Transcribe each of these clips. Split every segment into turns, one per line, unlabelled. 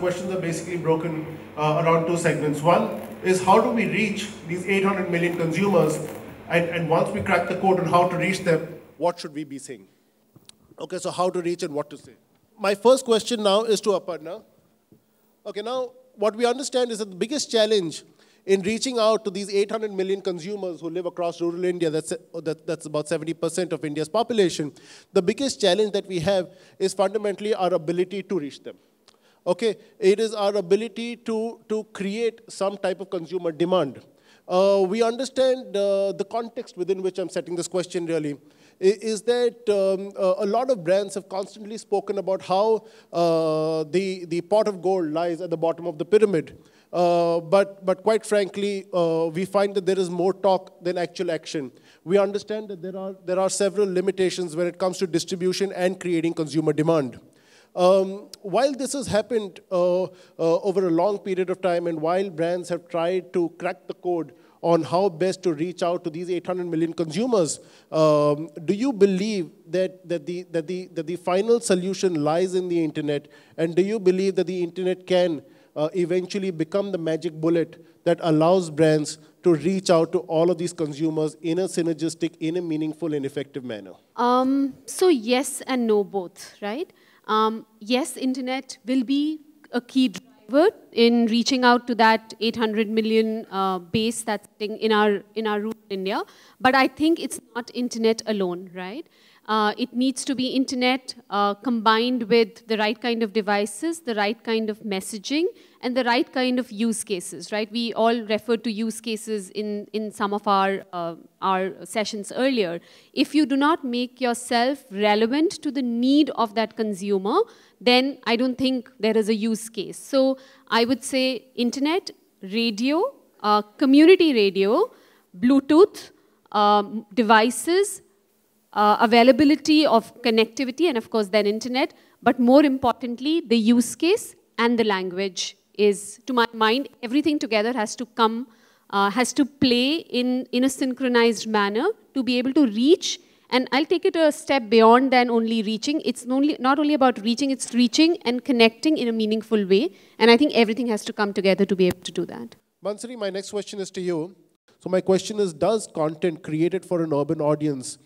questions are basically broken around two segments. One is how do we reach these 800 million consumers, and once we crack the code on how to reach them, what should we be saying? Okay, so how to reach and what to say. My first question now is to Aparna. Okay, now what we understand is that the biggest challenge in reaching out to these 800 million consumers who live across rural India, that's about 70% of India's population, the biggest challenge that we have is fundamentally our ability to reach them. Okay, it is our ability to create some type of consumer demand. We understand the context within which I'm setting this question really, is that a lot of brands have constantly spoken about how the pot of gold lies at the bottom of the pyramid. But quite frankly, we find that there is more talk than actual action. We understand that there are several limitations when it comes to distribution and creating consumer demand. While this has happened over a long period of time, and while brands have tried to crack the code on how best to reach out to these 800 million consumers, do you believe that the final solution lies in the internet? And do you believe that the internet can eventually become the magic bullet that allows brands to reach out to all of these consumers in a synergistic, in a meaningful and effective manner?
So yes and no both, right? Yes, internet will be a key driver in reaching out to that 800 million base that's in our rural India. But I think it's not internet alone, right? It needs to be internet combined with the right kind of devices, the right kind of messaging, and the right kind of use cases, right? We all referred to use cases in some of our sessions earlier. If you do not make yourself relevant to the need of that consumer, then I don't think there is a use case. So I would say internet, radio, community radio, Bluetooth, devices, availability of connectivity, and of course then internet, but more importantly, the use case and the language is, to my mind, everything together has to come, has to play in a synchronized manner to be able to reach. And I'll take it a step beyond than only reaching. It's not only about reaching, it's reaching and connecting in a meaningful way. And I think everything has to come together to be able to do that.
Mansuri, my next question is to you. So my question is, does content created for an urban audience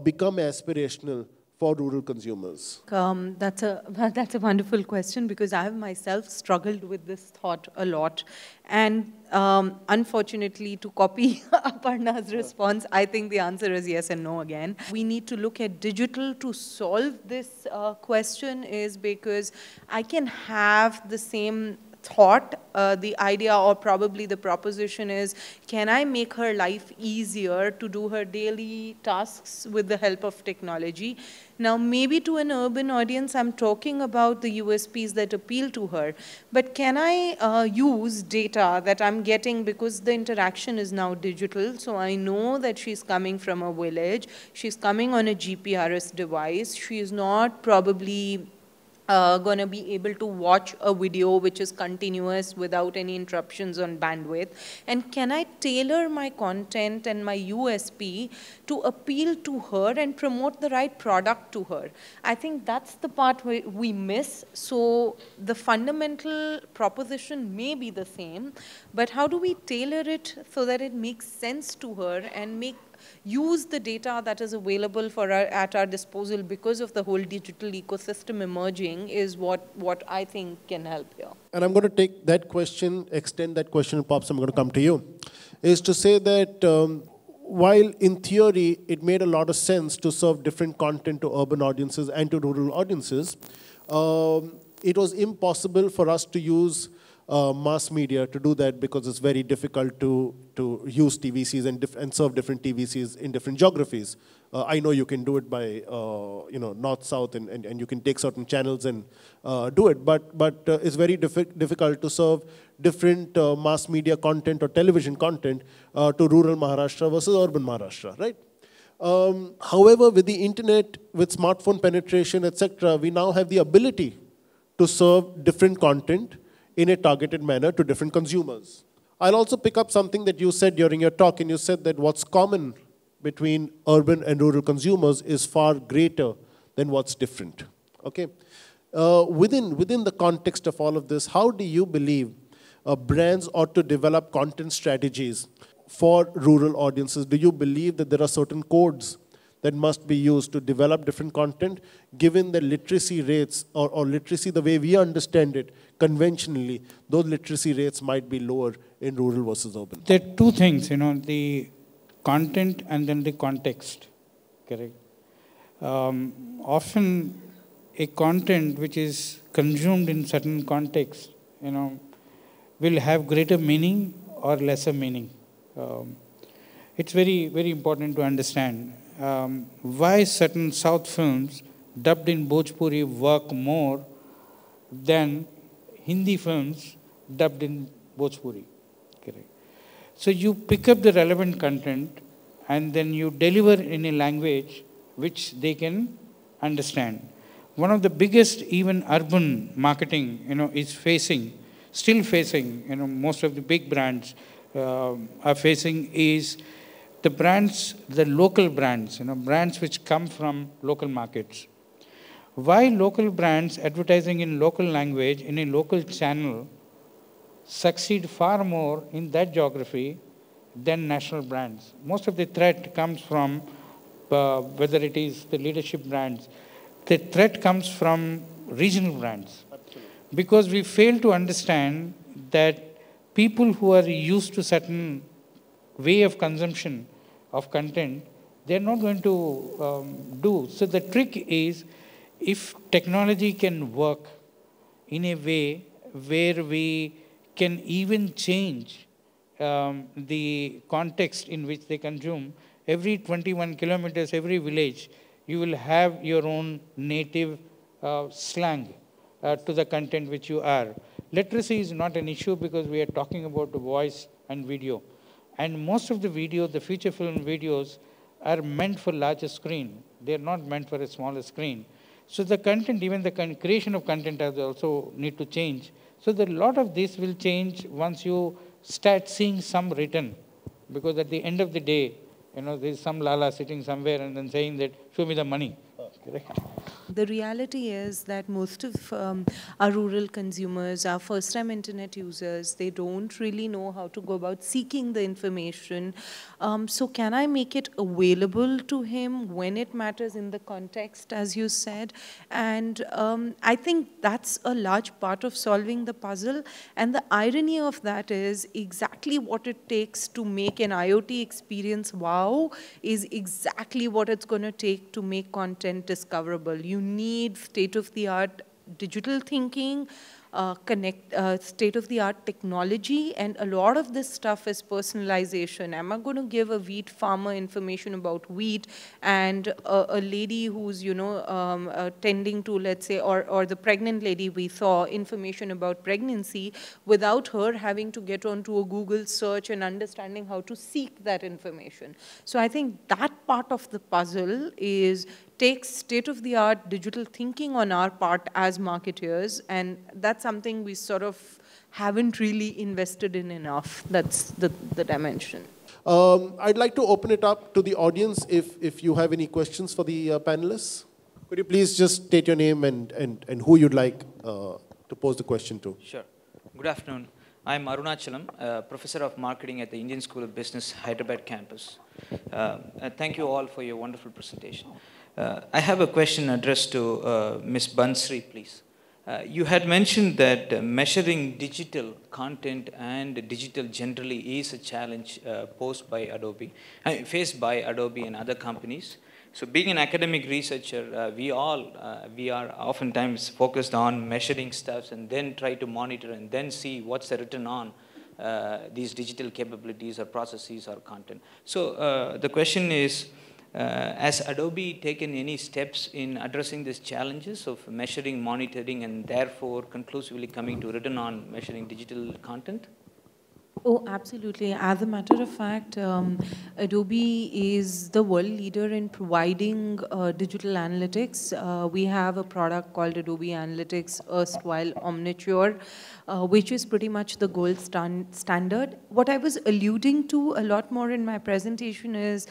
become aspirational for rural consumers?
That's a wonderful question, because I have myself struggled with this thought a lot. And unfortunately, to copy Aparna's response, I think the answer is yes and no again. We need to look at digital to solve this question, is because I can have the same thought, the idea or probably the proposition is, can I make her life easier to do her daily tasks with the help of technology? Now, maybe to an urban audience, I'm talking about the USPs that appeal to her. But can I use data that I'm getting, because the interaction is now digital, so I know that she's coming from a village, she's coming on a GPRS device, she's not probably going to be able to watch a video which is continuous without any interruptions on bandwidth. And can I tailor my content and my USP to appeal to her and promote the right product to her? I think that's the part we miss. So the fundamental proposition may be the same, but how do we tailor it so that it makes sense to her and use the data that is available for at our disposal because of the whole digital ecosystem emerging, is what I think can help here.
And I'm going to take that question, extend that question, Pops, I'm going to come to you, is to say that while in theory it made a lot of sense to serve different content to urban audiences and to rural audiences, it was impossible for us to use mass media to do that, because it's very difficult to use TVCs and serve different TVCs in different geographies. I know you can do it by north, south, and you can take certain channels and do it, but it's very difficult to serve different mass media content or television content to rural Maharashtra versus urban Maharashtra, right? However, with the internet, with smartphone penetration, etc., we now have the ability to serve different content in a targeted manner to different consumers. I'll also pick up something that you said during your talk, and you said that what's common between urban and rural consumers is far greater than what's different. Okay? within the context of all of this, how do you believe brands ought to develop content strategies for rural audiences? Do you believe that there are certain codes that must be used to develop different content, given the literacy rates, or literacy the way we understand it conventionally, those literacy rates might be lower in rural versus urban?
There are two things, the content and then the context, correct? Often a content which is consumed in certain context, will have greater meaning or lesser meaning. It's very, very important to understand why certain South films dubbed in Bhojpuri work more than Hindi films dubbed in Bhojpuri. Correct. So you pick up the relevant content and then you deliver in a language which they can understand. One of the biggest even urban marketing, is still facing, most of the big brands are facing is the brands, the local brands, brands which come from local markets. Why local brands advertising in local language, in a local channel, succeed far more in that geography than national brands? Most of the threat comes from, whether it is the leadership brands, the threat comes from regional brands. Absolutely. Because we fail to understand that people who are used to certain way of consumption of content, they're not going to do. So the trick is, if technology can work in a way where we can even change the context in which they consume, every 21 kilometers, every village, you will have your own native slang to the content which you are. Literacy is not an issue because we are talking about the voice and video. And most of the video, the feature film videos, are meant for larger screen. They are not meant for a smaller screen. So the content, even the creation of content has also need to change. So a lot of this will change once you start seeing some written. Because at the end of the day, there's some lala sitting somewhere and then saying that, show me the money. Correct?
The reality is that most of our rural consumers are first-time internet users. They don't really know how to go about seeking the information. So can I make it available to him when it matters in the context, as you said? And I think that's a large part of solving the puzzle. And the irony of that is exactly what it takes to make an IoT experience wow is exactly what it's going to take to make content discoverable. You need state-of-the-art digital thinking, state-of-the-art technology, and a lot of this stuff is personalization. Am I going to give a wheat farmer information about wheat and a lady who's, tending to, let's say, or the pregnant lady we saw, information about pregnancy without her having to get onto a Google search and understanding how to seek that information? So I think that part of the puzzle takes state-of-the-art digital thinking on our part as marketeers, and that's something we sort of haven't really invested in enough. That's the dimension.
I'd like to open it up to the audience if you have any questions for the panelists. Could you please just state your name and who you'd like to pose the question to? Sure.
Good afternoon. I'm Arunachalam, Professor of Marketing at the Indian School of Business, Hyderabad campus. Thank you all for your wonderful presentation. I have a question addressed to Ms. Bansri, please. You had mentioned that measuring digital content and digital generally is a challenge faced by Adobe and other companies. So being an academic researcher, we are oftentimes focused on measuring stuff and then try to monitor and then see what's the return on these digital capabilities or processes or content. So the question is, has Adobe taken any steps in addressing these challenges of measuring, monitoring, and therefore conclusively coming to return on measuring digital content?
Oh, absolutely. As a matter of fact, Adobe is the world leader in providing digital analytics. We have a product called Adobe Analytics, erstwhile Omniture, which is pretty much the gold standard. What I was alluding to a lot more in my presentation is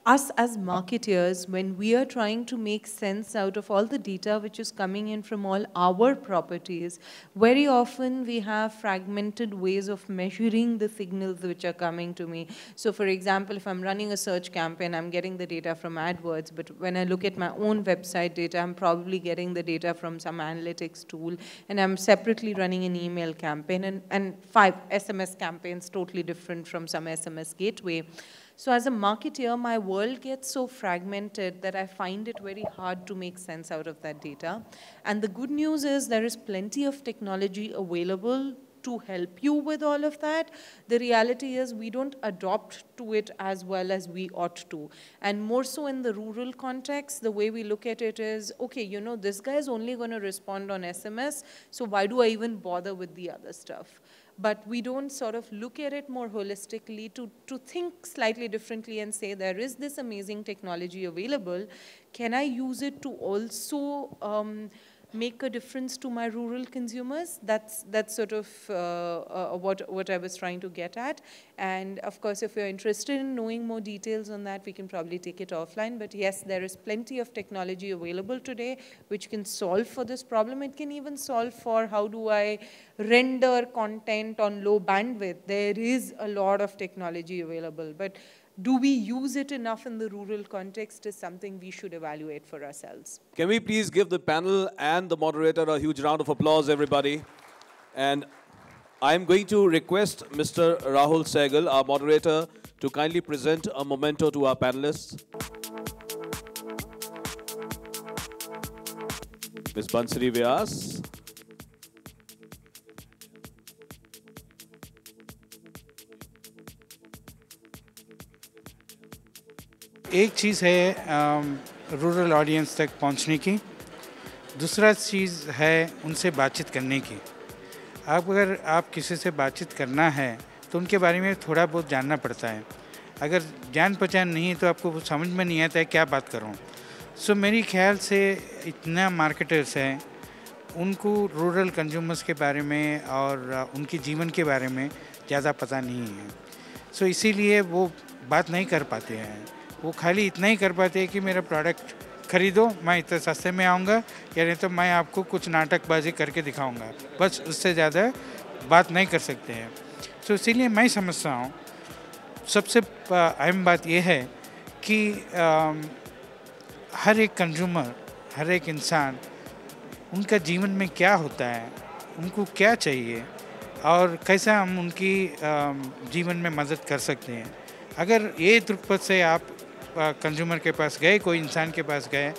us as marketeers, when we are trying to make sense out of all the data which is coming in from all our properties, very often we have fragmented ways of measuring the signals which are coming to me. So for example, if I'm running a search campaign, I'm getting the data from AdWords, but when I look at my own website data, I'm probably getting the data from some analytics tool, and I'm separately running an email campaign, and 5 SMS campaigns totally different from some SMS gateway. So as a marketer, my world gets so fragmented that I find it very hard to make sense out of that data. And the good news is there is plenty of technology available to help you with all of that. The reality is we don't adopt to it as well as we ought to. And more so in the rural context, the way we look at it is, okay, you know, this guy is only going to respond on SMS, so why do I even bother with the other stuff? But we don't sort of look at it more holistically to think slightly differently and say, there is this amazing technology available. Can I use it to also make a difference to my rural consumers? That's sort of what I was trying to get at. And of course, if you're interested in knowing more details on that, we can probably take it offline. But yes, there is plenty of technology available today which can solve for this problem. It can even solve for how do I render content on low bandwidth. There is a lot of technology available. But do we use it enough in the rural context is something we should evaluate for ourselves.
Can we please give the panel and the moderator a huge round of applause, everybody? And I'm going to request Mr. Rahul Sehgal, our moderator, to kindly present a memento to our panelists. Ms. Bansari Vyas.
एक चीज़ है rural audience तक पहुंचने की, दूसरा चीज़ है उनसे बातचीत करने की। अगर आप किसी से बातचीत करना है तो उनके बारे में थोड़ा बहुत जानना पड़ता है। अगर जान पहचान नहीं है तो आपको समझ में नहीं आता है क्या बात करूं। सो मेरे ख्याल से इतना मार्केटर्स हैं, उनको रूरल कंज्यूमर्स के बारे में और उनके जीवन के बारे में ज़्यादा पता नहीं है। सो इसीलिए वो बात नहीं कर पाते हैं। वो खाली इतना ही कर पाते हैं कि मेरा प्रोडक्ट खरीदो, मैं इतने सस्ते में आऊँगा, या नहीं तो मैं आपको कुछ नाटकबाजी करके दिखाऊंगा, बस उससे ज़्यादा बात नहीं कर सकते हैं। तो इसीलिए मैं समझता हूँ सबसे अहम बात यह है कि हर एक कंज्यूमर, हर एक इंसान, उनका जीवन में क्या होता है, उनको क्या चाहिए और कैसा हम उनकी जीवन में मदद कर सकते हैं। अगर ये दृक्पथ से आप कंज्यूमर के पास गए, कोई इंसान के पास गए,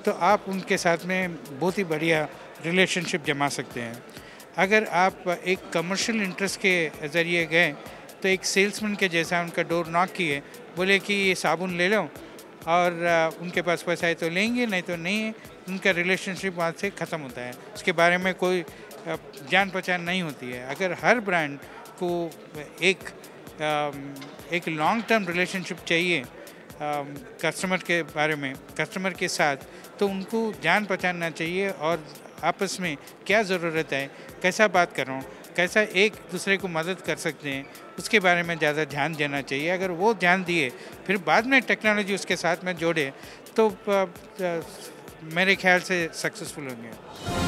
तो आप उनके साथ में बहुत ही बढ़िया रिलेशनशिप जमा सकते हैं। अगर आप एक कमर्शियल इंटरेस्ट के ज़रिए गए तो एक सेल्समैन के जैसा उनका डोर नॉक किए, बोले कि ये साबुन ले लो और उनके पास पैसा है तो लेंगे, नहीं तो नहीं, उनका रिलेशनशिप वहाँ से ख़त्म होता है। उसके बारे में कोई जान पहचान नहीं होती है। अगर हर ब्रांड को एक लॉन्ग टर्म रिलेशनशिप चाहिए कस्टमर के बारे में, कस्टमर के साथ, तो उनको जान पहचानना चाहिए और आपस में क्या ज़रूरत है, कैसा बात कर रहा हूँ, कैसा एक दूसरे को मदद कर सकते हैं, उसके बारे में ज़्यादा ध्यान देना चाहिए। अगर वो ध्यान दिए फिर बाद में टेक्नोलॉजी उसके साथ में जोड़े तो मेरे ख्याल से सक्सेसफुल होंगे।